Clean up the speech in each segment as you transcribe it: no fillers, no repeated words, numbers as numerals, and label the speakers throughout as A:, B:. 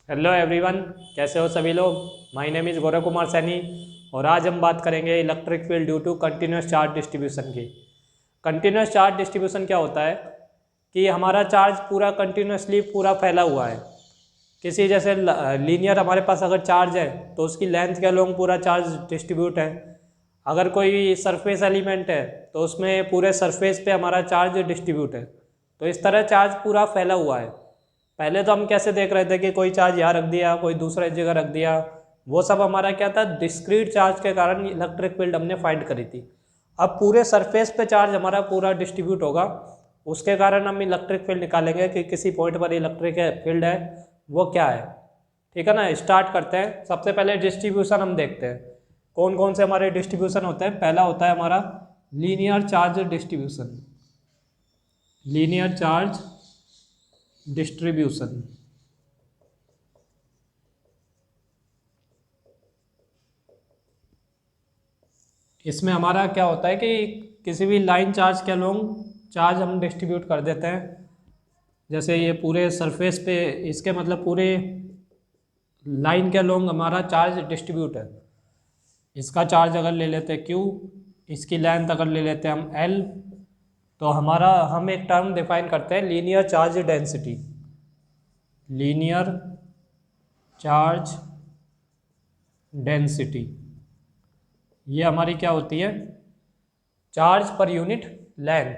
A: Hello everyone, कैसे हो सभी लोग। My name is Gaurav Kumar Saini और आज हम बात करेंगे electric field due to continuous charge distribution की। कंटिन्यूस चार्ज डिस्ट्रीब्यूशन क्या होता है कि हमारा चार्ज पूरा कंटिन्यूसली पूरा फैला हुआ है। किसी जैसे लीनियर हमारे पास अगर चार्ज है तो उसकी लेंथ के अलोंग पूरा चार्ज डिस्ट्रीब्यूट है। अगर कोई सरफेस एलिमेंट है तो उसमें पूरे सरफेस पे हमारा चार्ज डिस्ट्रीब्यूट है। तो इस तरह चार्ज पूरा फैला हुआ है। पहले तो हम कैसे देख रहे थे कि कोई चार्ज यहाँ रख दिया, कोई दूसरा जगह रख दिया, वो सब हमारा क्या था, डिस्क्रीट चार्ज के कारण इलेक्ट्रिक फील्ड हमने फाइंड करी थी। अब पूरे सरफेस पे चार्ज हमारा पूरा डिस्ट्रीब्यूट होगा, उसके कारण हम इलेक्ट्रिक फील्ड निकालेंगे कि किसी पॉइंट पर इलेक्ट्रिक फील्ड है वो क्या है। ठीक है ना। स्टार्ट करते हैं। सबसे पहले डिस्ट्रीब्यूशन हम देखते हैं कौन कौन से हमारे डिस्ट्रीब्यूशन होते हैं। पहला होता है हमारा linear charge distribution. Linear charge distribution, इसमें हमारा क्या होता है कि किसी भी लाइन चार्ज के अलोंग चार्ज हम डिस्ट्रीब्यूट कर देते हैं। जैसे ये पूरे सरफेस पे, इसके मतलब पूरे लाइन के अलोंग हमारा चार्ज डिस्ट्रीब्यूट है। इसका चार्ज अगर ले लेते हैं Q, इसकी लेंथ अगर ले लेते हैं हम L, तो हम एक टर्म डिफाइन करते हैं linear charge density. Linear charge density ये हमारी क्या होती है, चार्ज पर यूनिट लेंथ,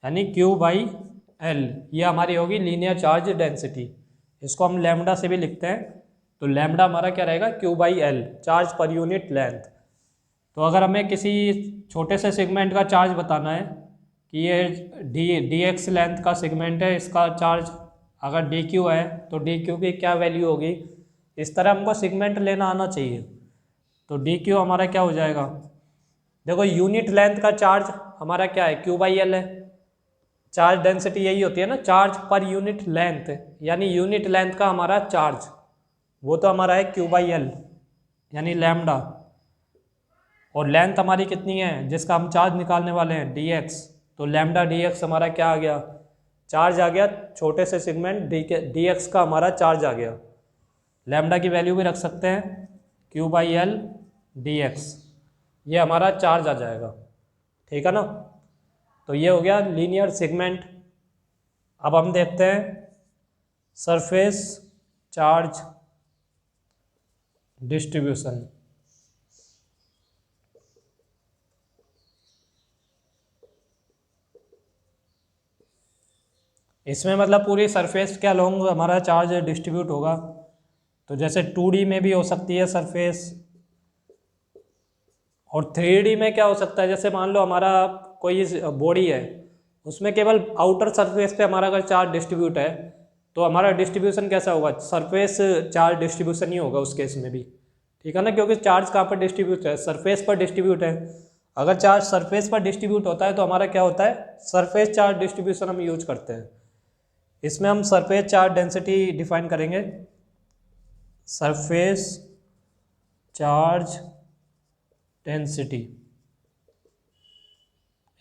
A: यानी Q/L। ये हमारी होगी लीनियर चार्ज डेंसिटी। इसको हम लैम्डा से भी लिखते हैं, तो लैम्डा हमारा क्या रहेगा, Q/L, charge per unit length. तो अगर हमें किसी छोटे से सेगमेंट का चार्ज बताना है कि ये dx लेंथ का सेगमेंट है, इसका चार्ज अगर dq है तो dq की क्या वैल्यू होगी, इस तरह हमको सेगमेंट लेना आना चाहिए। तो dq हमारा क्या हो जाएगा, देखो यूनिट लेंथ का चार्ज हमारा क्या है, Q/L है। चार्ज डेंसिटी यही होती है ना, चार्ज पर यूनिट लेंथ, यानी यूनिट लेंथ का हमारा चार्ज वो तो हमारा है Q/L, यानी लैम्डा। और लेंथ हमारी कितनी है जिसका हम चार्ज निकालने वाले हैं, dx, तो लैम्डा dx हमारा क्या आ गया, चार्ज आ गया। छोटे से सेगमेंट dx का हमारा चार्ज आ गया। लैम्डा की वैल्यू भी रख सकते हैं, Q/L dx, ये हमारा चार्ज आ जाएगा। ठीक है ना। तो ये हो गया लीनियर सेगमेंट। अब हम देखते हैं सरफेस चार्ज डिस्ट्रीब्यूशन। इसमें मतलब पूरी सरफेस के अलोंग हमारा चार्ज डिस्ट्रीब्यूट होगा। तो जैसे 2D में भी हो सकती है सरफेस, और 3D में क्या हो सकता है, जैसे मान लो हमारा कोई बॉडी है, उसमें केवल आउटर सरफेस पे हमारा अगर चार्ज डिस्ट्रीब्यूट है तो हमारा डिस्ट्रीब्यूशन कैसा होगा, सरफेस चार्ज डिस्ट्रीब्यूशन ही होगा उस केस में भी। ठीक है ना, क्योंकि चार्ज कहाँ पर डिस्ट्रीब्यूट है, सरफेस पर डिस्ट्रीब्यूट है। अगर चार्ज सरफेस पर डिस्ट्रीब्यूट होता है तो हमारा क्या होता है, सरफेस चार्ज डिस्ट्रीब्यूशन हम यूज करते हैं। इसमें हम सरफेस चार्ज डेंसिटी डिफाइन करेंगे, सरफेस चार्ज डेंसिटी,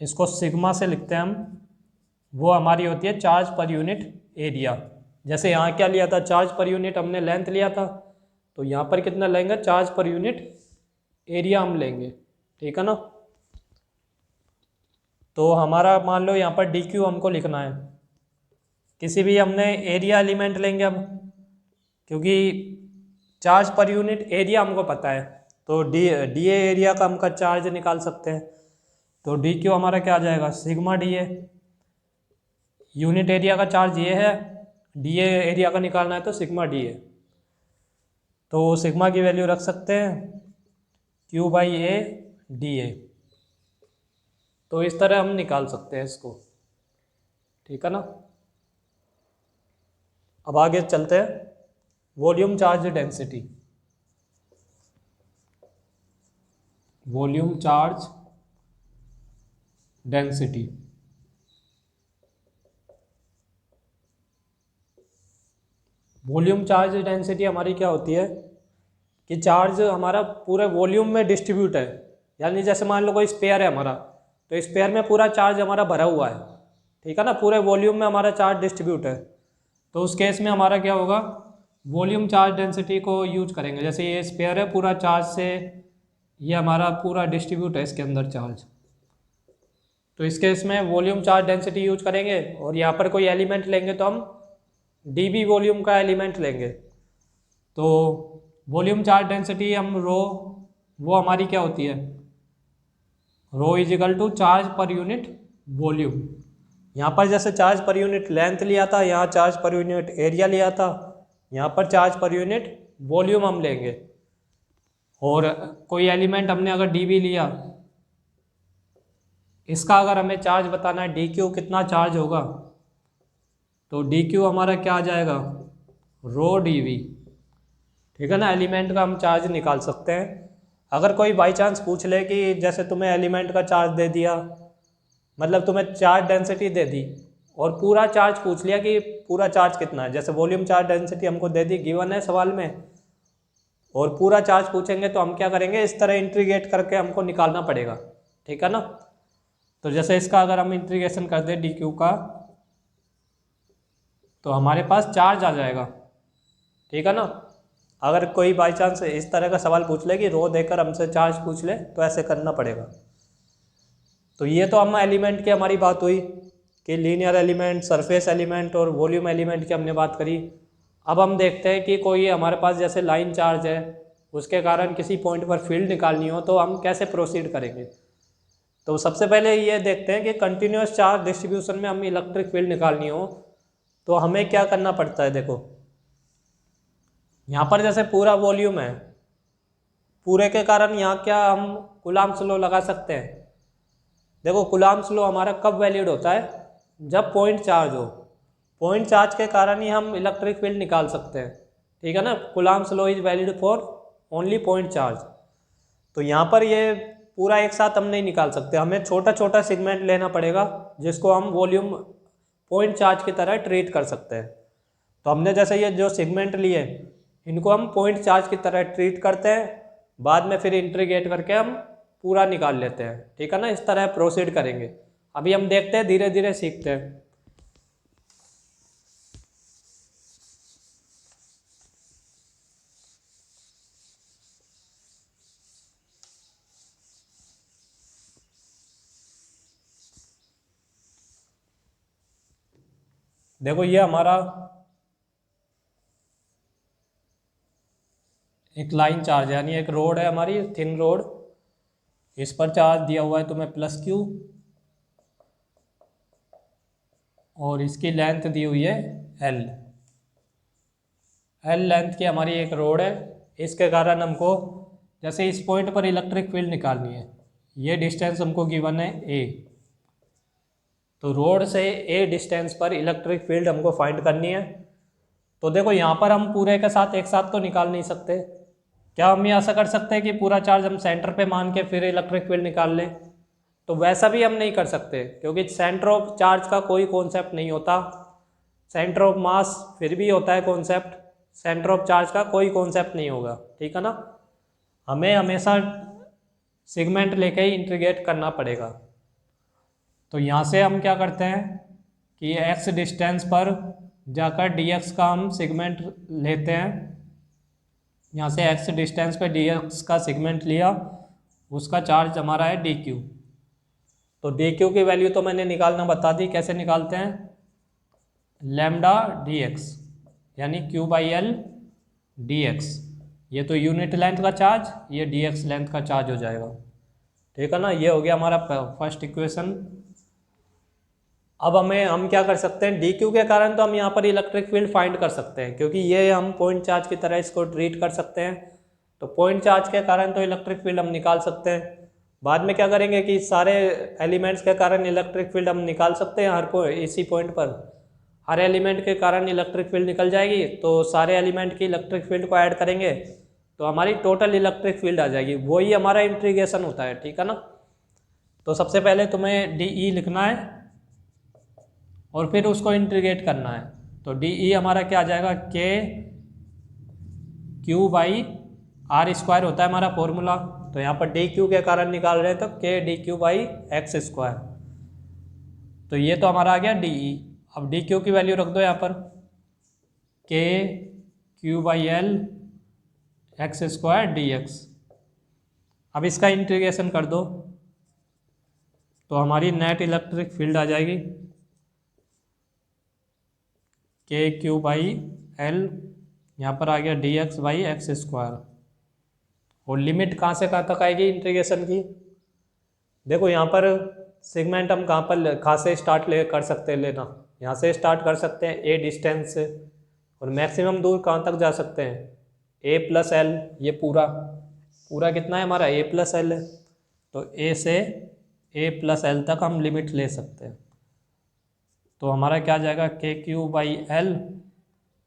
A: इसको सिग्मा से लिखते हैं हम। वो हमारी होती है चार्ज पर यूनिट एरिया। जैसे यहाँ क्या लिया था, चार्ज पर यूनिट हमने लेंथ लिया था, तो यहाँ पर कितना लेंगे, चार्ज पर यूनिट एरिया हम लेंगे। ठीक है ना। तो हमारा मान लो यहाँ पर dq हमको लिखना है, किसी भी हमने एरिया एलिमेंट लेंगे अब, क्योंकि चार्ज पर यूनिट एरिया हमको पता है, तो डी एरिया का हम चार्ज निकाल सकते हैं। तो dq हमारा क्या आ जाएगा, सिग्मा dA। यूनिट एरिया का चार्ज ये है, dA एरिया का निकालना है तो सिग्मा dA। तो सिग्मा की वैल्यू रख सकते हैं Q/A dA। तो इस तरह हम निकाल सकते हैं इसको। ठीक है ना। अब आगे चलते हैं, volume charge density. Volume charge density, volume charge density हमारी क्या होती है कि चार्ज हमारा पूरे वॉल्यूम में डिस्ट्रीब्यूट है। यानी जैसे मान लो कोई स्पेयर है हमारा, तो स्पेयर में पूरा चार्ज हमारा भरा हुआ है। ठीक है ना, पूरे वॉल्यूम में हमारा चार्ज डिस्ट्रीब्यूट है। तो उस केस में हमारा क्या होगा, वॉल्यूम चार्ज डेंसिटी को यूज करेंगे। जैसे ये स्पेयर है पूरा चार्ज से, ये हमारा पूरा डिस्ट्रीब्यूट है इसके अंदर चार्ज, तो इस केस में वॉल्यूम चार्ज डेंसिटी यूज करेंगे। और यहाँ पर कोई एलिमेंट लेंगे तो हम डीबी वॉल्यूम का एलिमेंट लेंगे। तो वॉल्यूम चार्ज डेंसिटी हम रो, वो हमारी क्या होती है, rho is equal to charge per unit volume. यहाँ पर जैसे चार्ज पर यूनिट लेंथ लिया था, यहाँ चार्ज पर यूनिट एरिया लिया था, यहाँ पर चार्ज पर यूनिट वॉल्यूम हम लेंगे। और कोई एलिमेंट हमने अगर डीबी लिया, इसका अगर हमें चार्ज बताना है डी क्यू कितना चार्ज होगा, तो डी क्यू हमारा क्या आ जाएगा, रो डी वी। ठीक है ना, एलिमेंट का हम चार्ज निकाल सकते हैं। अगर कोई बाई चांस पूछ ले कि जैसे तुम्हें एलिमेंट का चार्ज दे दिया, मतलब तुम्हें चार्ज डेंसिटी दे दी और पूरा चार्ज पूछ लिया कि पूरा चार्ज कितना है, जैसे वॉल्यूम चार्ज डेंसिटी हमको दे दी, गिवन है सवाल में, और पूरा चार्ज पूछेंगे तो हम क्या करेंगे, इस तरह इंटीग्रेट करके हमको निकालना पड़ेगा। ठीक है ना, तो जैसे इसका अगर हम इंटीग्रेशन कर दें डी क्यू का, तो हमारे पास चार्ज आ जाएगा। ठीक है ना, अगर कोई बाई चांस इस तरह का सवाल पूछ ले कि रो देकर हमसे चार्ज पूछ ले, तो ऐसे करना पड़ेगा। तो ये तो हम एलिमेंट की हमारी बात हुई कि लीनियर एलिमेंट, सरफेस एलिमेंट और वॉल्यूम एलिमेंट की हमने बात करी। अब हम देखते हैं कि कोई हमारे पास जैसे लाइन चार्ज है, उसके कारण किसी पॉइंट पर फील्ड निकालनी हो, तो हम कैसे प्रोसीड करेंगे। तो सबसे पहले ये देखते हैं कि कंटिन्यूस चार्ज डिस्ट्रीब्यूशन में हम इलेक्ट्रिक फील्ड निकालनी हो तो हमें क्या करना पड़ता है। देखो यहाँ पर जैसे पूरा वॉल्यूम है, पूरे के कारण यहाँ क्या हम कूलाम्ब्स लॉ लगा सकते हैं। देखो कूलाम्ब्स लॉ हमारा कब वैलिड होता है, जब पॉइंट चार्ज हो। पॉइंट चार्ज के कारण ही हम इलेक्ट्रिक फील्ड निकाल सकते हैं। ठीक है ना, Coulomb's law is valid for only point charge. तो यहाँ पर ये पूरा एक साथ हम नहीं निकाल सकते, हमें छोटा छोटा सेगमेंट लेना पड़ेगा जिसको हम वॉल्यूम पॉइंट चार्ज की तरह ट्रीट कर सकते हैं। तो हमने जैसे ये जो सेगमेंट लिए, इनको हम पॉइंट चार्ज की तरह ट्रीट करते हैं, बाद में फिर इंटीग्रेट करके हम पूरा निकाल लेते हैं। ठीक है ना, इस तरह प्रोसीड करेंगे। अभी हम देखते हैं, धीरे धीरे सीखते हैं। देखो ये हमारा एक लाइन चार्ज है, यानी एक रोड है हमारी, थिन रोड। इस पर चार्ज दिया हुआ है तुम्हें प्लस क्यू, और इसकी लेंथ दी हुई है एल। एल लेंथ की हमारी एक रोड है। इसके कारण हमको जैसे इस पॉइंट पर इलेक्ट्रिक फील्ड निकालनी है, ये डिस्टेंस हमको गिवन है ए। तो रोड से ए डिस्टेंस पर इलेक्ट्रिक फील्ड हमको फाइंड करनी है। तो देखो यहाँ पर हम पूरे के साथ एक साथ तो निकाल नहीं सकते। क्या हम ये ऐसा कर सकते हैं कि पूरा चार्ज हम सेंटर पे मान के फिर इलेक्ट्रिक फील्ड निकाल लें, तो वैसा भी हम नहीं कर सकते, क्योंकि सेंटर ऑफ चार्ज का कोई कॉन्सेप्ट नहीं होता। सेंटर ऑफ मास फिर भी होता है कॉन्सेप्ट, सेंटर ऑफ चार्ज का कोई कॉन्सेप्ट नहीं होगा। ठीक है ना, हमें हमेशा सेगमेंट लेके ही इंटीग्रेट करना पड़ेगा। तो यहाँ से हम क्या करते हैं कि x डिस्टेंस पर जाकर dx का हम सेगमेंट लेते हैं। यहाँ से x डिस्टेंस पे dx का सेगमेंट लिया, उसका चार्ज हमारा है dq। तो dq की वैल्यू तो मैंने निकालना बता दी, कैसे निकालते हैं, लैम्डा dx यानी q/l dx। ये तो यूनिट लेंथ का चार्ज, ये dx लेंथ का चार्ज हो जाएगा। ठीक है ना, ये हो गया हमारा फर्स्ट इक्वेशन। अब हम क्या कर सकते हैं, डी क्यू के कारण तो हम यहाँ पर इलेक्ट्रिक फील्ड फाइंड कर सकते हैं, क्योंकि ये हम पॉइंट चार्ज की तरह इसको ट्रीट कर सकते हैं। तो पॉइंट चार्ज के कारण तो इलेक्ट्रिक फील्ड हम निकाल सकते हैं। बाद में क्या करेंगे कि सारे एलिमेंट्स के कारण इलेक्ट्रिक फील्ड हम निकाल सकते हैं। इसी पॉइंट पर हर एलिमेंट के कारण इलेक्ट्रिक फील्ड निकल जाएगी, तो सारे एलिमेंट की इलेक्ट्रिक फील्ड को ऐड करेंगे तो हमारी टोटल इलेक्ट्रिक फील्ड आ जाएगी। वही हमारा इंटीग्रेशन होता है। ठीक है ना, तो सबसे पहले तुम्हें डी ई लिखना है और फिर उसको इंटीग्रेट करना है। तो डी ई हमारा क्या आ जाएगा, के क्यू/r² होता है हमारा फॉर्मूला। तो यहाँ पर डी क्यू के कारण निकाल रहे हैं, तो के डी क्यू/x²। तो ये तो हमारा आ गया डी ई। अब डी क्यू की वैल्यू रख दो यहाँ पर, के q by L x square D x. अब इसका इंटीग्रेशन कर दो तो हमारी नेट इलेक्ट्रिक फील्ड आ जाएगी के क्यू बाई एल, यहाँ पर आ गया D x by x square. और लिमिट कहाँ से कहाँ तक आएगी इंटीग्रेशन की? देखो यहाँ पर सेगमेंट हम कहाँ से स्टार्ट कर सकते हैं लेना, यहाँ से स्टार्ट कर सकते हैं ए डिस्टेंस से, और मैक्सिमम दूर कहाँ तक जा सकते हैं ए प्लस एल। ये पूरा कितना है हमारा ए प्लस एल है, तो ए से ए प्लस एल तक हम लिमिट ले सकते हैं। तो हमारा क्या जाएगा के क्यू बाई एल,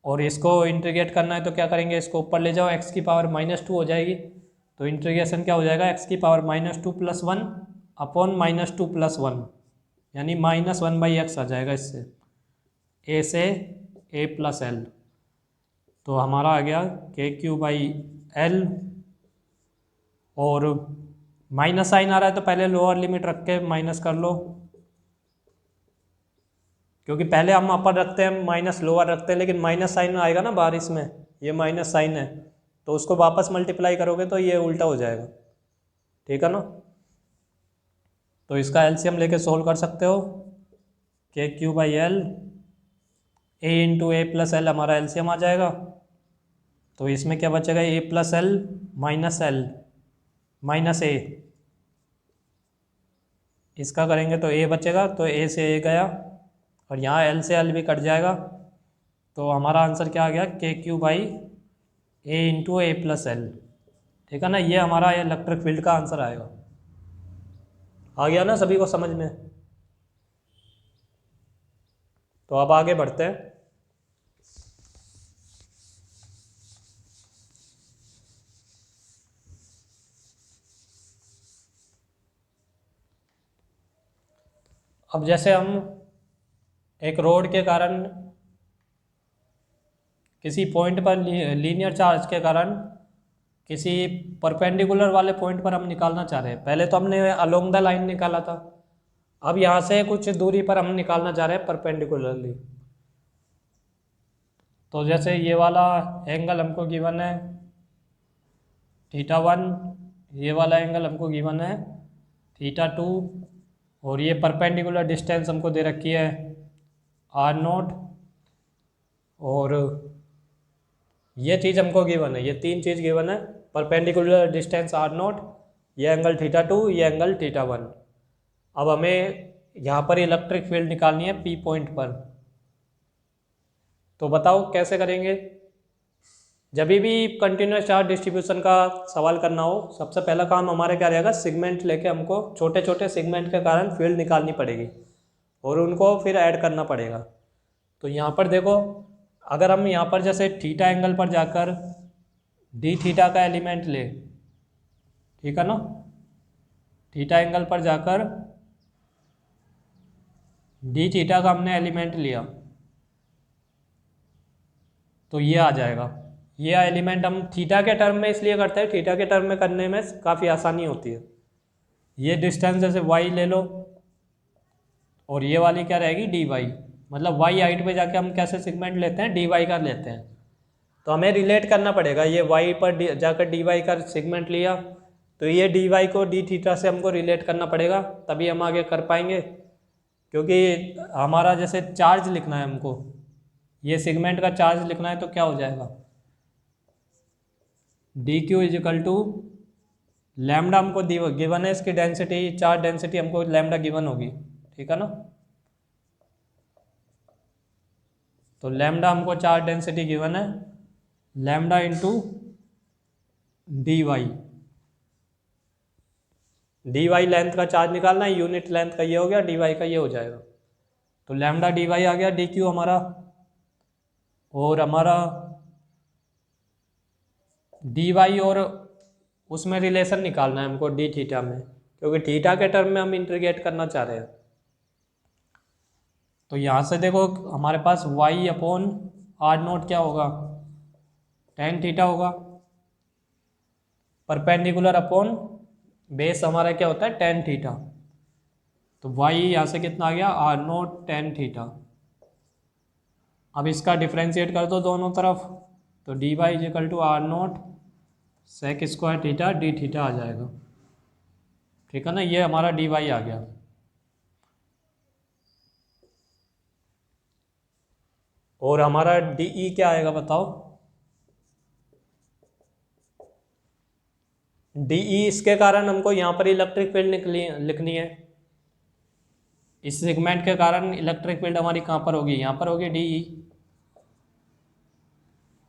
A: और इसको इंटीग्रेट करना है तो क्या करेंगे, इसको ऊपर ले जाओ, एक्स की पावर -2 हो जाएगी। तो इंटीग्रेशन क्या हो जाएगा, एक्स की पावर -2 + 1 अपॉन -2 + 1, यानी -1/x आ जाएगा इससे, ए से ए प्लस एल। तो हमारा आ गया के क्यू बाई एल, और माइनस साइन आ रहा है तो पहले लोअर लिमिट रख के माइनस कर लो, क्योंकि पहले हम अपर रखते हैं माइनस लोअर रखते हैं, लेकिन माइनस साइन आएगा ना बाहर, इसमें ये माइनस साइन है तो उसको वापस मल्टीप्लाई करोगे तो ये उल्टा हो जाएगा, ठीक है ना। तो इसका एलसीएम लेके सोल्व कर सकते हो, k q by l a into a plus l हमारा एलसीएम आ जाएगा। तो इसमें क्या बचेगा, a plus l minus l minus a, इसका करेंगे तो ए बचेगा, तो ए से ए गया और यहाँ एल से एल भी कट जाएगा। तो हमारा आंसर क्या आ गया, के q by A into a plus L, ठीक है ना। ये हमारा इलेक्ट्रिक फील्ड का आंसर आएगा। आ गया ना सभी को समझ में? तो अब आगे बढ़ते हैं। अब जैसे हम एक रोड के कारण किसी पॉइंट पर लीनियर चार्ज के कारण किसी परपेंडिकुलर वाले पॉइंट पर हम निकालना चाह रहे हैं। पहले तो हमने अलोंग द लाइन निकाला था, अब यहाँ से कुछ दूरी पर हम निकालना चाह रहे हैं परपेंडिकुलरली। तो जैसे ये वाला एंगल हमको गिवन है θ1, ये वाला एंगल हमको गिवन है θ2, और ये परपेंडिकुलर डिस्टेंस हमको दे रखी है r0, और ये चीज़ हमको गिवन है, ये तीन चीज़ गिवन है, परपेंडिकुलर डिस्टेंस r0, ये एंगल θ2, ये एंगल θ1। अब हमें यहाँ पर इलेक्ट्रिक फील्ड निकालनी है P पॉइंट पर। तो बताओ कैसे करेंगे। जब भी कंटिन्यूस चार्ज डिस्ट्रीब्यूशन का सवाल करना हो, सबसे पहला काम हमारा क्या रहेगा, सेगमेंट लेके हमको छोटे छोटे सेगमेंट के कारण फील्ड निकालनी पड़ेगी और उनको फिर ऐड करना पड़ेगा। तो यहाँ पर देखो, अगर हम यहाँ पर जैसे थीटा एंगल पर जाकर डी थीटा का एलिमेंट ले, ठीक है ना, थीटा एंगल पर जाकर डी थीटा का हमने एलिमेंट लिया तो ये आ जाएगा। ये एलिमेंट हम थीटा के टर्म में इसलिए करते हैं, थीटा के टर्म में करने में काफ़ी आसानी होती है। ये डिस्टेंस जैसे y ले लो और ये वाली क्या रहेगी dy, मतलब y हाइट पे जाके हम कैसे सेगमेंट लेते हैं, dy का लेते हैं। तो हमें रिलेट करना पड़ेगा, ये y पर जाकर dy का सेगमेंट लिया तो ये dy को d थीटा से हमको रिलेट करना पड़ेगा, तभी हम आगे कर पाएंगे। क्योंकि हमारा जैसे चार्ज लिखना है हमको, ये सेगमेंट का चार्ज लिखना है तो क्या हो जाएगा, D Q is equal to lambda हमको गिवन है, इसकी डेंसिटी, चार्ज डेंसिटी हमको लैम्डा गिवन होगी, ठीक है ना। तो लैम्डा हमको चार्ज डेंसिटी गिवन है, lambda into D Y length का चार्ज निकालना है, यूनिट लेंथ का ये हो गया, डी वाई का ये हो जाएगा। तो लैम्डा डी वाई आ गया, डी क्यू हमारा, और हमारा डी वाई और उसमें रिलेशन निकालना है हमको डी थीटा में, क्योंकि थीटा के टर्म में हम इंटीग्रेट करना चाह रहे हैं। तो यहाँ से देखो हमारे पास y अपॉन r0 क्या होगा, tan थीटा होगा, परपेंडिकुलर अपॉन बेस हमारा क्या होता है tan थीटा। तो y यहाँ से कितना आ गया, r0 tan थीटा। अब इसका डिफ्रेंशिएट कर दो दोनों तरफ, तो d y is equal to r naught sec square theta D theta आ जाएगा। ठीक है ना, ये हमारा डी वाई आ गया। और हमारा डी ई क्या आएगा बताओ। डी ई इसके कारण हमको यहाँ पर इलेक्ट्रिक फील्ड लिखनी है। इस सेगमेंट के कारण इलेक्ट्रिक फील्ड हमारी कहाँ पर होगी, यहाँ पर होगी डी ई।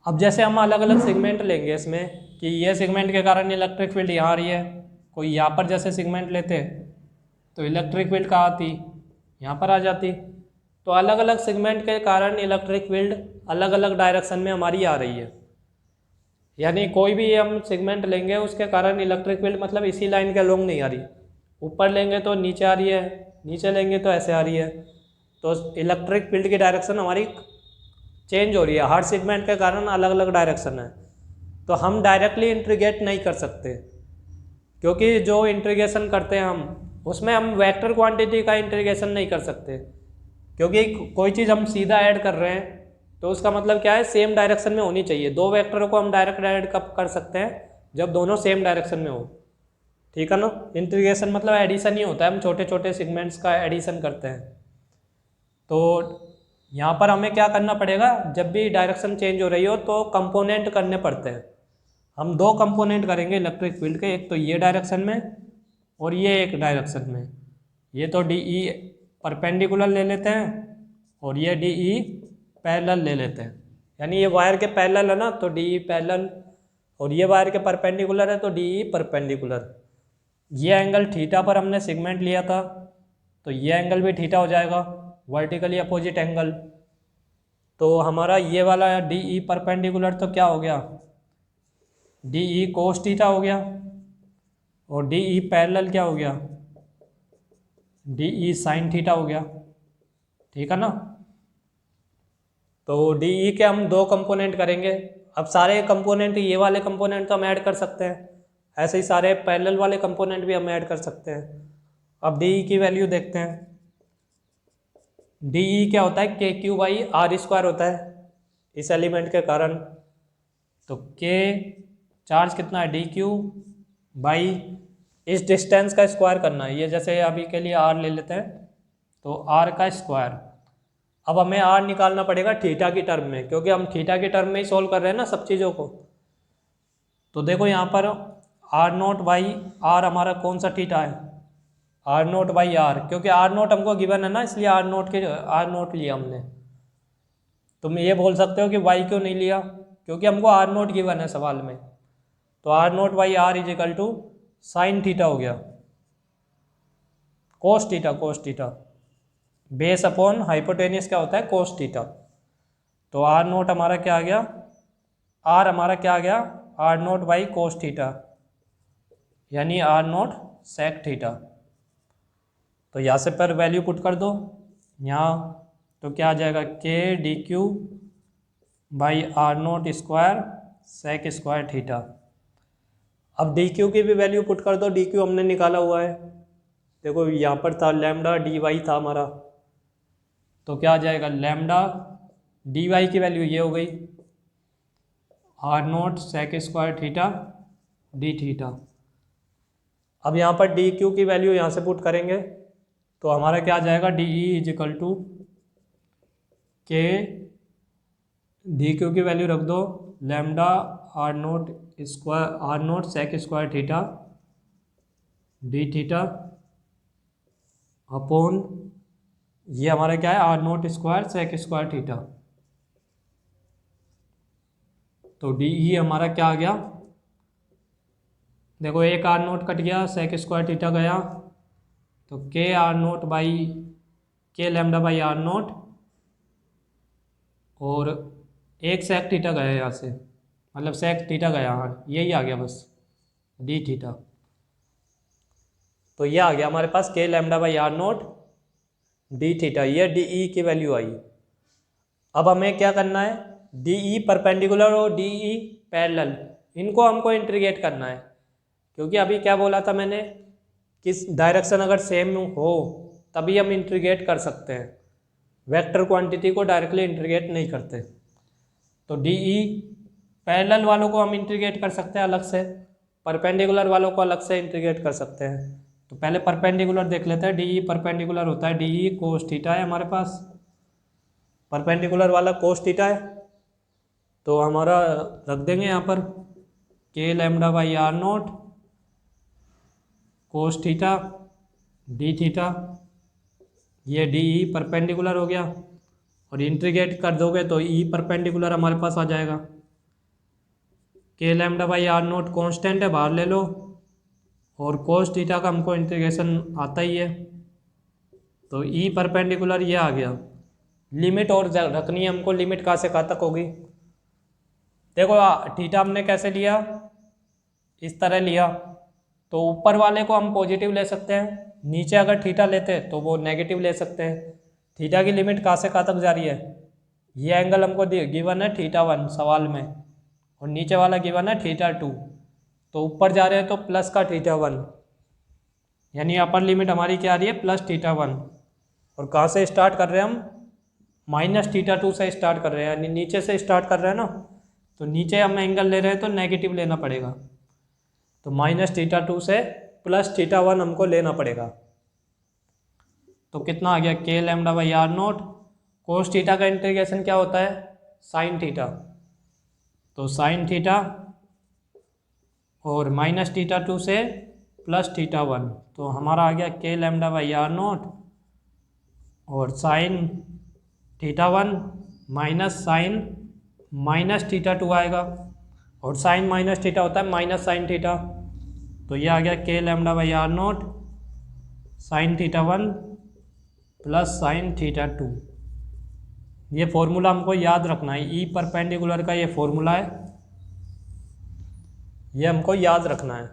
A: अब जैसे हम अलग अलग सेगमेंट लेंगे इसमें कि ये सेगमेंट के कारण इलेक्ट्रिक फील्ड यहाँ आ रही है, कोई यहाँ पर जैसे सेगमेंट लेते तो इलेक्ट्रिक फील्ड कहाँ आती, यहाँ पर आ जाती। तो अलग अलग सेगमेंट के कारण इलेक्ट्रिक फील्ड अलग अलग डायरेक्शन में हमारी आ रही है। यानी कोई भी हम सेगमेंट लेंगे उसके कारण इलेक्ट्रिक फील्ड मतलब इसी लाइन के अलोंग नहीं आ रही, ऊपर लेंगे तो नीचे आ रही है, नीचे लेंगे तो ऐसे आ रही है। तो इलेक्ट्रिक फील्ड की डायरेक्शन हमारी चेंज हो रही है, हर सेगमेंट के कारण अलग अलग डायरेक्शन है। तो हम डायरेक्टली इंटीग्रेट नहीं कर सकते, क्योंकि जो इंटीग्रेशन करते हैं हम उसमें हम वेक्टर क्वांटिटी का इंटीग्रेशन नहीं कर सकते, क्योंकि कोई चीज़ हम सीधा ऐड कर रहे हैं तो उसका मतलब क्या है, सेम डायरेक्शन में होनी चाहिए। दो वेक्टरों को हम डायरेक्ट ऐड कब कर सकते हैं, जब दोनों सेम डायरेक्शन में हो। ठीक है ना, इंटीग्रेशन मतलब एडिशन ही होता है, हम छोटे छोटे सेगमेंट्स का एडिशन करते हैं। तो यहाँ पर हमें क्या करना पड़ेगा, जब भी डायरेक्शन चेंज हो रही हो तो कंपोनेंट करने पड़ते हैं। हम दो कंपोनेंट करेंगे इलेक्ट्रिक फील्ड के, एक तो ये डायरेक्शन में और ये एक डायरेक्शन में। ये तो डी ई परपेंडिकुलर ले लेते हैं और ये डी ई पैरेलल ले लेते हैं। यानी ये वायर के पैरेलल है ना, तो डी ई पैरेलल, और ये वायर के परपेंडिकुलर है तो डी ई परपेंडिकुलर। ये एंगल थीटा पर हमने सेगमेंट लिया था तो ये एंगल भी थीटा हो जाएगा, वर्टिकली अपोजिट एंगल। तो हमारा ये वाला डी ई परपेंडिकुलर तो क्या हो गया, डी ई कोस थीटा हो गया, और डी ई पैरेलल क्या हो गया, डी ई साइन थीटा हो गया। ठीक है ना, तो डी ई के हम दो कंपोनेंट करेंगे। अब सारे कंपोनेंट, ये वाले कंपोनेंट तो हम ऐड कर सकते हैं, ऐसे ही सारे पैरेलल वाले कंपोनेंट भी हम ऐड कर सकते हैं। अब डी ई की वैल्यू देखते हैं। डी ई क्या होता है, के क्यू बाई आर स्क्वायर होता है इस एलिमेंट के कारण। तो के चार्ज कितना है, डी क्यू बाई इस डिस्टेंस का स्क्वायर करना है। ये जैसे अभी के लिए आर ले लेते हैं तो आर का स्क्वायर। अब हमें आर निकालना पड़ेगा थीटा की टर्म में, क्योंकि हम थीटा की टर्म में ही सोल्व कर रहे हैं ना सब चीज़ों को। तो देखो यहाँ पर आर नोट बाई आर हमारा कौन सा थीटा है, आर नोट बाई आर, क्योंकि आर नोट हमको गिवन है ना, इसलिए आर नोट लिया हमने। तुम ये बोल सकते हो कि वाई क्यों नहीं लिया, क्योंकि हमको आर नोट गिवन है सवाल में। तो R naught by R is equal to sine theta हो गया, cos theta base upon hypotenuse क्या होता है, कोस थीटा। तो आर नोट हमारा क्या आ गया, आर हमारा क्या आ गया, R naught by cos theta, यानी आर नोट सेक थीटा। तो यहाँ से पर वैल्यू पुट कर दो यहाँ, तो क्या आ जाएगा, K D Q by are naught square sec square theta. अब डी क्यू की भी वैल्यू पुट कर दो, डी क्यू हमने निकाला हुआ है, देखो यहाँ पर था लैम्डा डी वाई था हमारा, तो क्या आ जाएगा, लैम्डा डी वाई की वैल्यू ये हो गई R naught sec square theta D theta. अब यहाँ पर डी क्यू की वैल्यू यहाँ से पुट करेंगे तो हमारा क्या आ जाएगा, D E is equal to K D Q की वैल्यू रख दो lambda R naught sec square theta D theta upon ये हमारा क्या है, R naught square sec square theta. तो डी ई हमारा क्या आ गया, देखो एक आर नोट कट गया, सेक स्क्वायर थीटा गया, तो के आर नोट बाई के लैम्डा बाई आर नोट, और एक सेक थीटा गया यहाँ से, मतलब सेक थीटा गया, हाँ यही आ गया बस डी थीटा। तो ये आ गया हमारे पास K lambda by are naught D theta, ये डी ई की वैल्यू आई। अब हमें क्या करना है, डी ई परपेंडिकुलर और डी ई पैरेलल, इनको हमको इंटीग्रेट करना है, क्योंकि अभी क्या बोला था मैंने, किस डायरेक्शन अगर सेम हो तभी हम इंटीग्रेट कर सकते हैं, वेक्टर क्वांटिटी को डायरेक्टली इंटीग्रेट नहीं करते। तो डी ई पैरेलल वालों को हम इंटीग्रेट कर सकते हैं अलग से, परपेंडिकुलर वालों को अलग से इंटीग्रेट कर सकते हैं। तो पहले परपेंडिकुलर देख लेते हैं। डी परपेंडिकुलर होता है, डी कोस थीटा है हमारे पास, परपेंडिकुलर वाला कोस थीटा है। तो हमारा रख देंगे यहाँ पर K lambda by are naught cos theta D theta, ये डी ई परपेंडिकुलर हो गया, और इंटीग्रेट कर दोगे तो ई परपेंडिकुलर हमारे पास आ जाएगा। K lambda by are naught constant है, बाहर ले लो, और कोस थीटा का हमको इंटीग्रेशन आता ही है, तो ई परपेंडिकुलर ये आ गया। लिमिट और रखनी है हमको, लिमिट कहाँ से कहाँ तक होगी। देखो थीटा हमने कैसे लिया, इस तरह लिया, तो ऊपर वाले को हम पॉजिटिव ले सकते हैं, नीचे अगर थीटा लेते तो वो नेगेटिव ले सकते हैं। थीटा की लिमिट कहाँ से कहाँ तक जा रही है, ये एंगल हमको गिवन है θ1 सवाल में, और नीचे वाला गिवन है θ2, तो ऊपर जा रहे हैं तो प्लस का θ1, यानी अपर लिमिट हमारी क्या आ रही है प्लस θ1, और कहाँ से स्टार्ट कर रहे हैं हम, माइनस θ2 से स्टार्ट कर रहे हैं, यानी नीचे से स्टार्ट कर रहे हैं ना, तो नीचे हम एंगल ले रहे हैं तो नेगेटिव लेना पड़ेगा, तो माइनस θ2 से प्लस θ1 हमको लेना पड़ेगा। तो कितना आ गया के lambda by are naught, cos theta का इंटीग्रेशन क्या होता है साइन थीटा, तो साइन थीटा और माइनस θ2 से प्लस θ1, तो हमारा आ गया के लैम्डा बाई आर नोट और साइन θ1 माइनस साइन माइनस θ2 आएगा, और साइन माइनस थीटा होता है माइनस साइन थीटा, तो ये आ गया के lambda by are naught sine θ1 plus sine θ2। ये फॉर्मूला हमको याद रखना है, ई परपेंडिकुलर का ये फॉर्मूला है, ये हमको याद रखना है।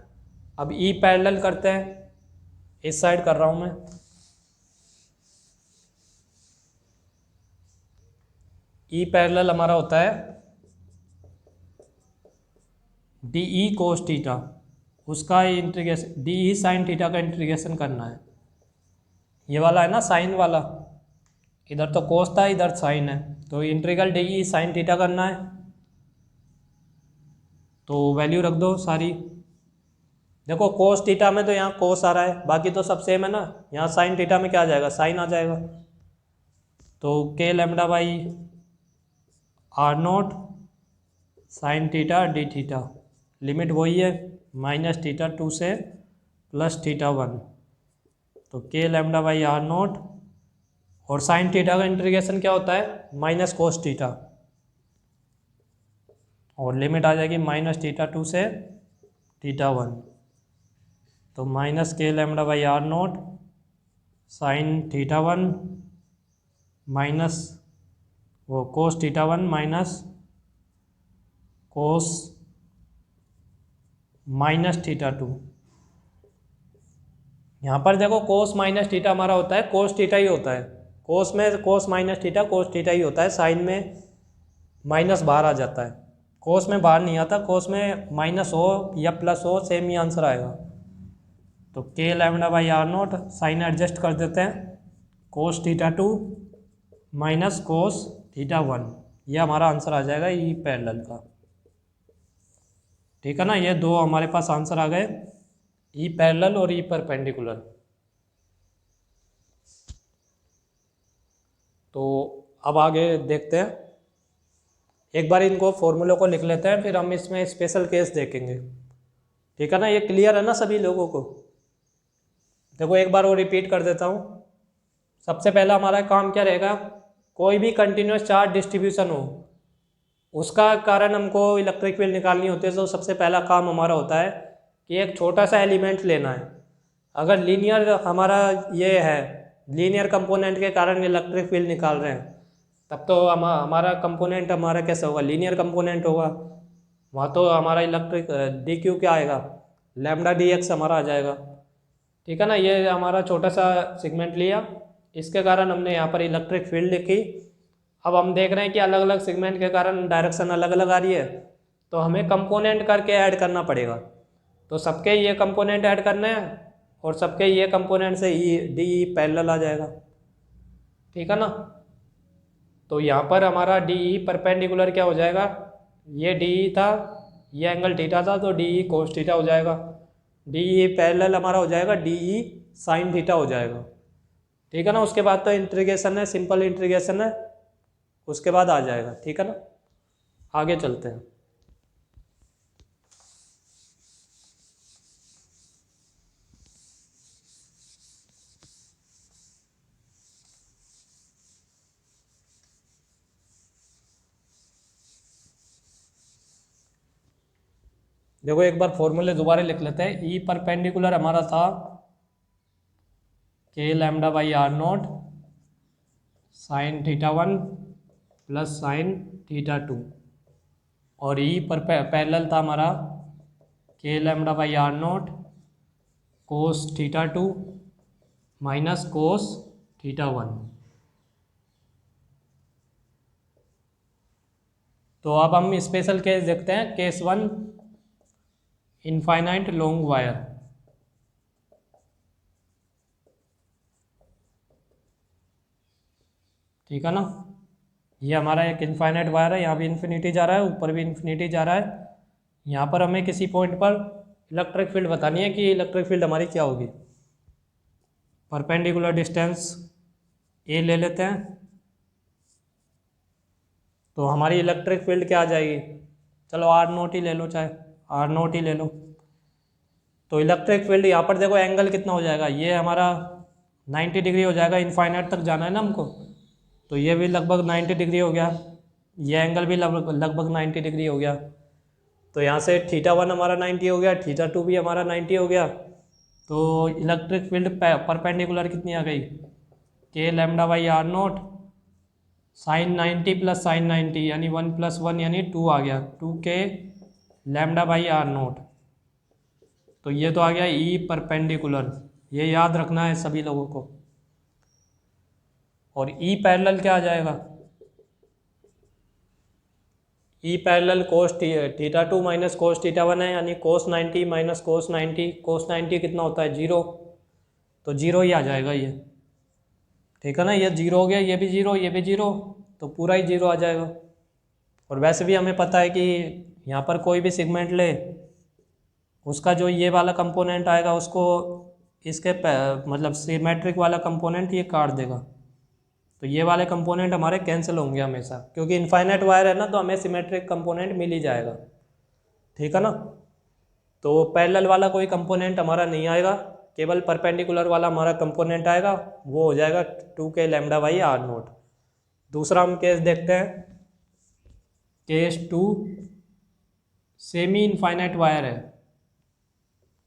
A: अब ई पैरेलल करते हैं, इस साइड कर रहा हूँ मैं, ई पैरेलल हमारा होता है डी ई कोस थीटा, उसका integration D E sign theta का इंटीग्रेशन करना है। ये वाला है ना साइन वाला, इधर तो कोस था इधर साइन है, तो integral D E sine theta करना है, तो वैल्यू रख दो सारी। देखो कोस थीटा में तो यहाँ कोस आ रहा है, बाकी तो सब सेम है ना, यहाँ साइन थीटा में क्या आ जाएगा साइन आ जाएगा, तो के lambda by are naught sine theta D theta, limit वही है माइनस θ2 से प्लस θ1, तो के लैम्डा बाई आर नोट, और साइन थीटा का इंटीग्रेशन क्या होता है माइनस कोस थीटा, और लिमिट आ जाएगी माइनस θ2 से θ1, तो minus k lambda by are naught sine θ1 minus वो कोस θ1 माइनस कोस माइनस θ2। यहाँ पर देखो कोस माइनस थीटा हमारा होता है कोस थीटा ही होता है, कोस में cos minus theta cos theta ही होता है, साइन में माइनस बाहर आ जाता है, कोस में बाहर नहीं आता, कोस में माइनस हो या प्लस हो सेम ही आंसर आएगा। तो के lambda by are naught sine adjust कर देते हैं, कोस θ2 माइनस कोस θ1, यह हमारा आंसर आ जाएगा ई पैरेलल का। ठीक है ना, ये दो हमारे पास आंसर आ गए, ई पैरेलल और ई परपेंडिकुलर। तो अब आगे देखते हैं, एक बार इनको फॉर्मूले को लिख लेते हैं, फिर हम इसमें स्पेशल केस देखेंगे। ठीक है ना, ये क्लियर है ना सभी लोगों को। देखो एक बार वो रिपीट कर देता हूँ। सबसे पहला हमारा काम क्या रहेगा, कोई भी कंटिन्यूस चार्ज डिस्ट्रीब्यूशन हो उसका कारण हमको इलेक्ट्रिक फील्ड निकालनी होती है, तो सबसे पहला काम हमारा होता है कि एक छोटा सा एलिमेंट लेना है। अगर लीनियर हमारा ये है, लीनियर कंपोनेंट के कारण इलेक्ट्रिक फील्ड निकाल रहे हैं, तब तो हमारा कंपोनेंट हमारा कैसा होगा, लीनियर कंपोनेंट होगा। वहाँ तो हमारा इलेक्ट्रिक डी क्यू क्या आएगा, लैम्डा डी एक्स हमारा आ जाएगा। ठीक है ना, ये हमारा छोटा सा सेगमेंट लिया, इसके कारण हमने यहाँ पर इलेक्ट्रिक फील्ड लिखी। अब हम देख रहे हैं कि अलग अलग सेगमेंट के कारण डायरेक्शन अलग अलग आ रही है, तो हमें कंपोनेंट करके ऐड करना पड़ेगा। तो सबके ये कंपोनेंट ऐड करने हैं और सबके ये कंपोनेंट से ई डी ई पैरेलल आ जाएगा। ठीक है ना, तो यहाँ पर हमारा डी ई परपेंडिकुलर क्या हो जाएगा, ये डी ई था, ये एंगल थीटा था, तो डी ई कोस थीटा हो जाएगा। डी ई पैरेलल हमारा हो जाएगा डी ई साइन थीटा हो जाएगा। ठीक है ना। उसके बाद तो इंटीग्रेशन है, सिंपल इंटीग्रेशन है, उसके बाद आ जाएगा। ठीक है ना। आगे चलते हैं। देखो एक बार फॉर्मूले दोबारा लिख लेते हैं। ई परपेंडिकुलर हमारा था K lambda by are naught sine theta 1 plus sine theta 2, और ई पर पैरेलल था हमारा K lambda by are naught cos theta 2 minus cos theta 1। तो अब हम स्पेशल केस देखते हैं। Case 1, infinite long wire. ठीक है ना। ये हमारा एक इनफाइनाइट वायर है, यहाँ भी इन्फिनिटी जा रहा है, ऊपर भी इन्फिनिटी जा रहा है। यहाँ पर हमें किसी पॉइंट पर इलेक्ट्रिक फील्ड बतानी है कि इलेक्ट्रिक फील्ड हमारी क्या होगी। परपेंडिकुलर डिस्टेंस ए ले लेते हैं, तो हमारी इलेक्ट्रिक फील्ड क्या आ जाएगी। चलो आर नोट ही ले लो, चाहे आर नोट ही ले लो। तो इलेक्ट्रिक फील्ड यहाँ पर देखो एंगल कितना हो जाएगा, ये हमारा 90 डिग्री हो जाएगा। इनफाइनाइट तक जाना है ना हमको, तो ये भी लगभग 90 डिग्री हो गया, ये एंगल भी लगभग 90 डिग्री हो गया। तो यहाँ से थीटा 1 हमारा 90 हो गया, थीटा 2 भी हमारा 90 हो गया। तो इलेक्ट्रिक फील्ड परपेंडिकुलर कितनी आ गई, K lambda by are naught sine 90 plus sine 90 यानी 1 प्लस 1 यानी 2 आ गया, 2 के लैम्डा बाई आर नोट। तो ये तो आ गया ई परपेंडिकुलर, ये याद रखना है सभी लोगों को। और ई पैरेलल क्या आ जाएगा, ई पैरेलल कोस थीटा 2 माइनस कोस थीटा 1 है, यानी कोस 90 माइनस कोस 90। कोस 90 कितना होता है, 0, तो 0 ही आ जाएगा ये। ठीक है ना। ये 0 हो गया, ये भी 0, ये भी 0, तो पूरा ही 0 आ जाएगा। और वैसे भी हमें पता है कि यहाँ पर कोई भी सेगमेंट ले, उसका जो ये वाला कंपोनेंट आएगा उसको इसके मतलब सिमेट्रिक वाला कंपोनेंट ये काट देगा। तो ये वाले कंपोनेंट हमारे कैंसिल होंगे हमेशा, क्योंकि इनफाइनाइट वायर है ना, तो हमें सिमेट्रिक कंपोनेंट मिल ही जाएगा। ठीक है ना। तो पैरेलल वाला कोई कंपोनेंट हमारा नहीं आएगा, केवल परपेंडिकुलर वाला हमारा कंपोनेंट आएगा, वो हो जाएगा 2 के लैम्डा बाई आर नोट। दूसरा हम केस देखते हैं, केस 2, सेमी इनफाइनाइट वायर है।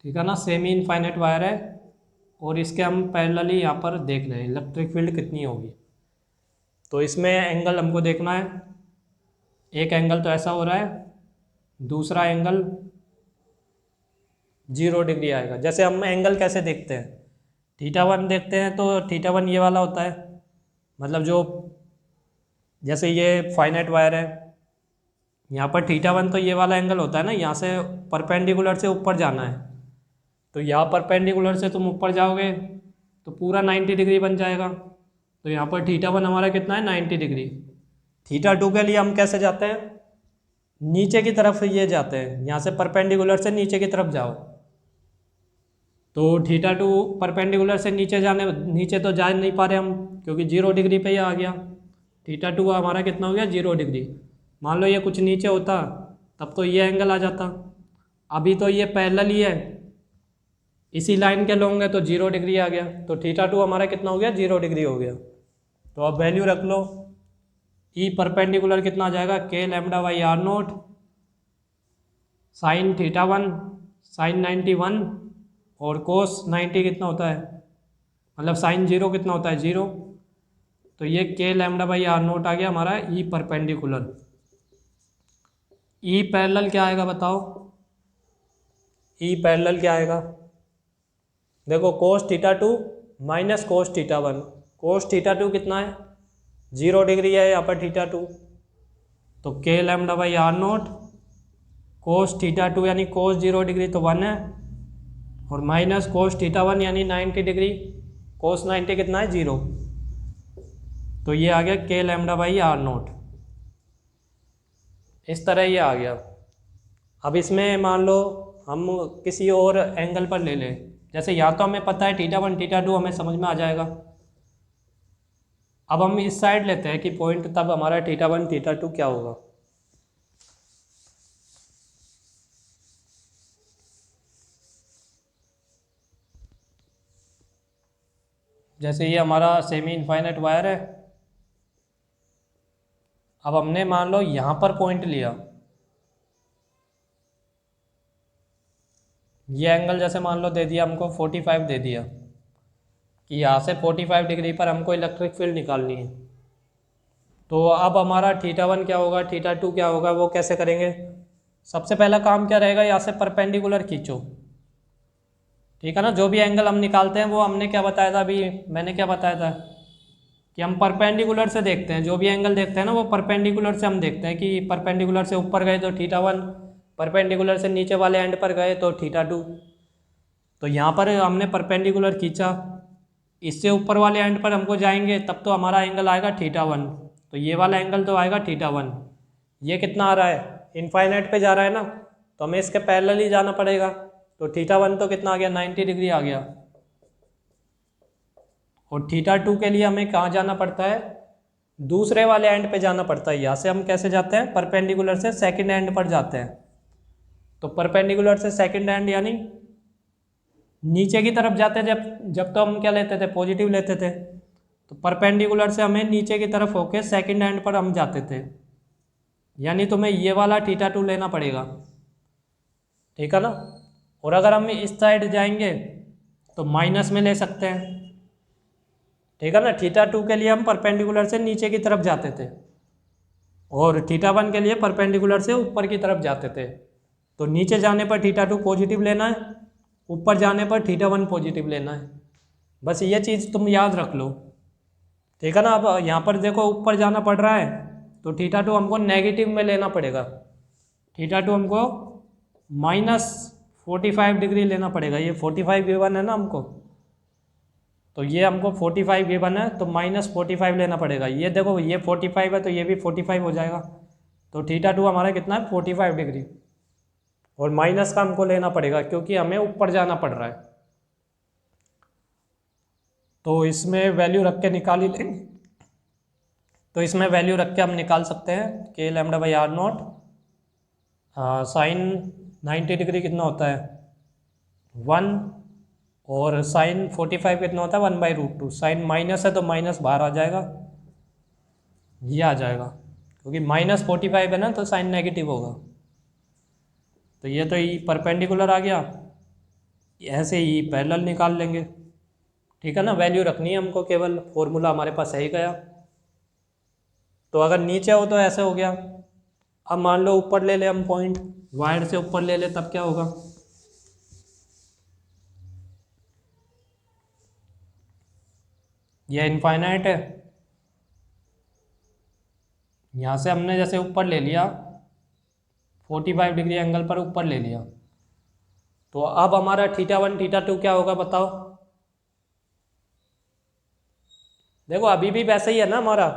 A: ठीक है ना, सेमी इनफाइनाइट वायर है, और इसके हम पैरेलली यहाँ पर देख रहे हैं इलेक्ट्रिक फील्ड कितनी होगी। तो इसमें एंगल हमको देखना है, एक एंगल तो ऐसा हो रहा है, दूसरा एंगल 0 डिग्री आएगा। जैसे हम एंगल कैसे देखते हैं, थीटा 1 देखते हैं तो थीटा 1 ये वाला होता है, मतलब जो जैसे ये फाइनाइट वायर है, यहाँ पर थीटा 1 तो ये वाला एंगल होता है ना, यहाँ से परपेंडिकुलर से ऊपर जाना है, तो यहाँ परपेंडिकुलर से तुम ऊपर जाओगे तो पूरा 90 डिग्री बन जाएगा। तो यहाँ पर थीटा 1 हमारा कितना है, 90 डिग्री। थीटा 2 के लिए हम कैसे जाते हैं, नीचे की तरफ ये जाते हैं, यहाँ से परपेंडिकुलर से नीचे की तरफ जाओ। तो थीटा 2 परपेंडिकुलर से नीचे जाने, नीचे तो जा नहीं पा रहे हम, क्योंकि 0 डिग्री पे ही आ गया। थीटा 2 हमारा कितना हो गया, 0 डिग्री। मान लो ये कुछ नीचे होता तब तो ये एंगल आ जाता, अभी तो ये पैरेलल ही है, इसी लाइन के लॉन्ग है, तो 0 डिग्री आ गया। तो थीटा 2 हमारा कितना हो गया, 0 डिग्री हो गया। तो अब वैल्यू रख लो, ई परपेंडिकुलर कितना आ जाएगा, K lambda by are naught sine theta 1 sine 91, और कोस 90 कितना होता है, मतलब साइन 0 कितना होता है, 0। तो ये के लैम्डा बाई आर नोट आ गया हमारा ई परपेंडिकुलर। ई पैरेलल क्या आएगा बताओ, ई पैरेलल क्या आएगा, देखो कोस थीटा 2 माइनस कोस थीटा 1। कोस थीटा 2 कितना है, 0 डिग्री है यहाँ पर थीटा 2, तो के lambda by are naught cos theta 2 यानी कोस 0 डिग्री तो 1 है, और माइनस कोस थीटा 1 यानी 90 डिग्री, कोस 90 कितना है, 0। तो ये आ गया के लैम्डा बाई आर नोट। इस तरह ये आ गया। अब इसमें मान लो हम किसी और एंगल पर ले लें, जैसे यहाँ तो हमें पता है θ1 θ2 हमें समझ में आ जाएगा। अब हम इस साइड लेते हैं कि पॉइंट, तब हमारा θ1 θ2 क्या होगा। जैसे ये हमारा सेमी इनफाइनाइट वायर है, अब हमने मान लो यहाँ पर पॉइंट लिया, ये एंगल जैसे मान लो दे दिया हमको 45 दे दिया कि यहाँ से 45 डिग्री पर हमको इलेक्ट्रिक फील्ड निकालनी है। तो अब हमारा θ1 क्या होगा, θ2 क्या होगा, वो कैसे करेंगे। सबसे पहला काम क्या रहेगा, यहाँ से परपेंडिकुलर खींचो, ठीक है ना। जो भी एंगल हम निकालते हैं वो हमने क्या बताया था, अभी मैंने क्या बताया था कि हम परपेंडिकुलर से देखते हैं, जो भी एंगल देखते हैं ना वो परपेंडिकुलर से हम देखते हैं कि परपेंडिकुलर से ऊपर गए तो θ1, परपेंडिकुलर से नीचे वाले एंड पर गए तो θ2। तो यहाँ पर हमने परपेंडिकुलर खींचा, इससे ऊपर वाले एंड पर हमको जाएंगे तब तो हमारा एंगल आएगा θ1, तो ये वाला एंगल तो आएगा θ1। ये कितना आ रहा है, इनफाइनाइट पे जा रहा है ना, तो हमें इसके पैरेलल ही जाना पड़ेगा। तो θ1 तो कितना आ गया, 90 डिग्री आ गया। और θ2 के लिए हमें कहाँ जाना पड़ता है, दूसरे वाले एंड पे जाना पड़ता है। यहाँ से हम कैसे जाते हैं, परपेंडिकुलर से सेकंड एंड पर जाते हैं। तो परपेंडिकुलर से सेकंड एंड यानी नीचे की तरफ जाते हैं, जब जब तो हम क्या लेते थे, पॉजिटिव लेते थे। तो परपेंडिकुलर से हमें नीचे की तरफ होके सेकंड एंड पर हम जाते थे, यानी तुम्हें ये वाला θ2 लेना पड़ेगा, ठीक है ना। और अगर हम इस साइड जाएंगे तो माइनस में ले सकते हैं, ठीक है ना। θ2 के लिए हम परपेंडिकुलर से नीचे की तरफ जाते थे और θ1 के लिए परपेंडिकुलर से ऊपर की तरफ जाते थे। तो नीचे जाने पर θ2 पॉजिटिव लेना है, ऊपर जाने पर θ1 पॉजिटिव लेना है। बस ये चीज़ तुम याद रख लो, ठीक है ना। अब यहाँ पर देखो ऊपर जाना पड़ रहा है तो θ2 हमको नेगेटिव में लेना पड़ेगा, θ2 हमको -45 डिग्री लेना पड़ेगा। ये 45 गिवन है ना हमको, तो ये हमको 45 गिवन है तो -45 लेना पड़ेगा। ये देखो ये 45 है तो ये भी 45 हो जाएगा, तो θ2 हमारा कितना है, 45 डिग्री। और माइनस का हमको लेना पड़ेगा क्योंकि हमें ऊपर जाना पड़ रहा है। तो इसमें वैल्यू रख के निकाल ही लेंगे, तो इसमें वैल्यू रख के हम निकाल सकते हैं कि λ/r0 साइन 90 डिग्री कितना होता है 1, और साइन 45 कितना होता है 1/√2। साइन माइनस है तो माइनस बाहर आ जाएगा, ये आ जाएगा, क्योंकि -45 है ना तो साइन नेगेटिव होगा। तो ये तो ई परपेंडिकुलर आ गया, ऐसे ही पैरेलल निकाल लेंगे, ठीक है ना। वैल्यू रखनी है हमको, केवल फॉर्मूला हमारे पास है ही गया। तो अगर नीचे हो तो ऐसे हो गया। अब मान लो ऊपर ले ले हम पॉइंट, वायर से ऊपर ले ले, तब क्या होगा, यह इनफाइनाइट है, यहाँ से हमने जैसे ऊपर ले लिया 45 डिग्री एंगल पर ऊपर ले लिया, तो अब हमारा θ1 θ2 क्या होगा बताओ। देखो अभी भी वैसे ही है ना, हमारा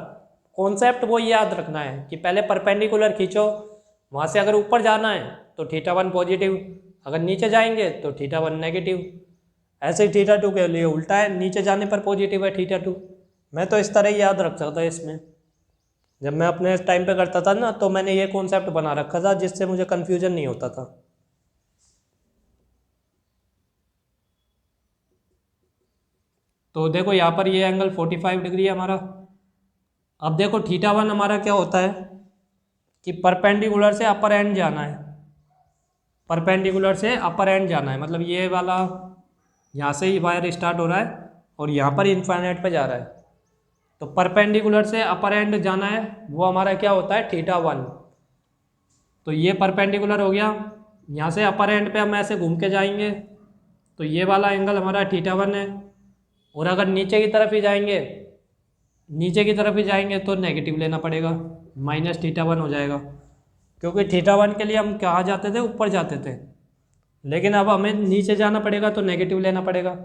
A: कॉन्सेप्ट वो याद रखना है कि पहले परपेंडिकुलर खींचो, वहाँ से अगर ऊपर जाना है तो θ1 पॉजिटिव, अगर नीचे जाएंगे तो θ1 नेगेटिव। ऐसे ही θ2 के लिए उल्टा है, नीचे जाने पर पॉजिटिव है θ2। मैं तो इस तरह ही याद रख सकता इसमें, जब मैं अपने टाइम पे करता था ना तो मैंने ये कॉन्सेप्ट बना रखा था जिससे मुझे कन्फ्यूजन नहीं होता था। तो देखो यहाँ पर ये एंगल 45 डिग्री है हमारा। अब देखो θ1 हमारा क्या होता है कि परपेंडिकुलर से अपर एंड जाना है, परपेंडिकुलर से अपर एंड जाना है, मतलब ये वाला यहाँ से ही वायर स्टार्ट हो रहा है और यहाँ पर इनफाइनाइट पे जा रहा है। तो परपेंडिकुलर से अपर एंड जाना है, वो हमारा क्या होता है θ1। तो ये परपेंडिकुलर हो गया, यहाँ से अपर एंड पे हम ऐसे घूम के जाएंगे तो ये वाला एंगल हमारा θ1 है। और अगर नीचे की तरफ ही जाएंगे, नीचे की तरफ ही जाएंगे तो नेगेटिव लेना पड़ेगा, -θ1 हो जाएगा, क्योंकि θ1 के लिए हम कहाँ जाते थे, ऊपर जाते थे। लेकिन अब हमें नीचे जाना पड़ेगा तो नेगेटिव लेना पड़ेगा,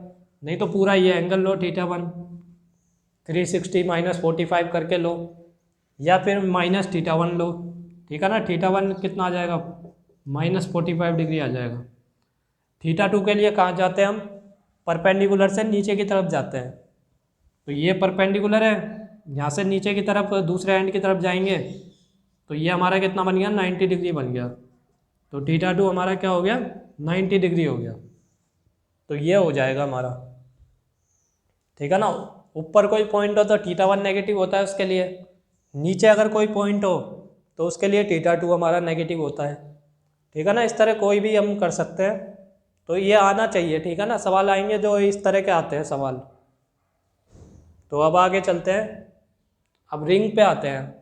A: नहीं तो पूरा ये एंगल लो θ1 360 -45 करके लो, या फिर -θ1 लो, ठीक है ना। θ1 कितना आ जाएगा, -45 डिग्री आ जाएगा। θ2 के लिए कहाँ जाते हैं हम, परपेंडिकुलर से नीचे की तरफ जाते हैं। तो ये परपेंडिकुलर है, यहाँ से नीचे की तरफ दूसरे एंड की तरफ जाएंगे तो ये हमारा कितना बन गया, 90 डिग्री बन गया। तो θ2 हमारा क्या हो गया, 90 डिग्री हो गया। तो ये हो जाएगा हमारा, ठीक है ना। ऊपर कोई पॉइंट हो तो θ1 नेगेटिव होता है उसके लिए, नीचे अगर कोई पॉइंट हो तो उसके लिए θ2 हमारा नेगेटिव होता है, ठीक है ना। इस तरह कोई भी हम कर सकते हैं, तो ये आना चाहिए, ठीक है ना। सवाल आएंगे जो इस तरह के आते हैं सवाल। तो अब आगे चलते हैं, अब रिंग पे आते हैं।